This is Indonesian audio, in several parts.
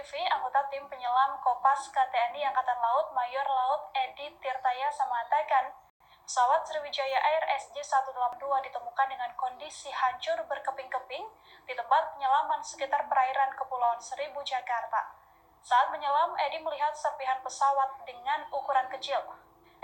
TV, anggota tim penyelam Kopaska TNI Angkatan Laut Mayor Laut Edi Tirtayasa mengatakan, pesawat Sriwijaya Air SJ182 ditemukan dengan kondisi hancur berkeping-keping di tempat penyelaman sekitar perairan Kepulauan Seribu, Jakarta. Saat menyelam, Edi melihat serpihan pesawat dengan ukuran kecil.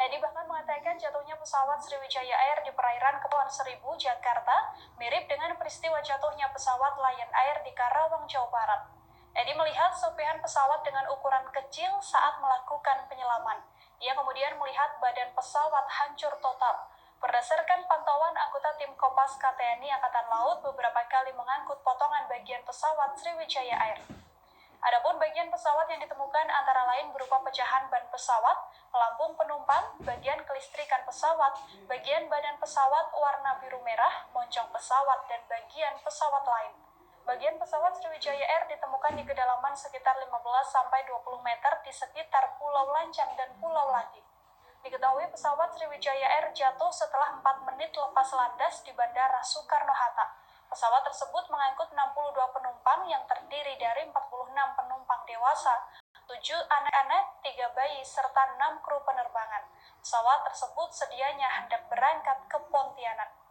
Edi bahkan mengatakan jatuhnya pesawat Sriwijaya Air di perairan Kepulauan Seribu, Jakarta, mirip dengan peristiwa jatuhnya pesawat Lion Air di Karawang, Jawa Barat. Edi melihat serpihan pesawat dengan ukuran kecil saat melakukan penyelaman. Ia kemudian melihat badan pesawat hancur total. Berdasarkan pantauan anggota tim Kopaska TNI Angkatan Laut beberapa kali mengangkut potongan bagian pesawat Sriwijaya Air. Adapun bagian pesawat yang ditemukan antara lain berupa pecahan ban pesawat, pelampung penumpang, bagian kelistrikan pesawat, bagian badan pesawat warna biru merah, moncong pesawat, dan bagian pesawat lain. Bagian pesawat Sriwijaya Air ditemukan di kedalaman sekitar 15-20 meter di sekitar Pulau Lancang dan Pulau Ladi. Diketahui pesawat Sriwijaya Air jatuh setelah 4 menit lepas landas di Bandara Soekarno-Hatta. Pesawat tersebut mengangkut 62 penumpang yang terdiri dari 46 penumpang dewasa, 7 anak-anak, 3 bayi, serta 6 kru penerbangan. Pesawat tersebut sedianya hendak berangkat ke Pontianak.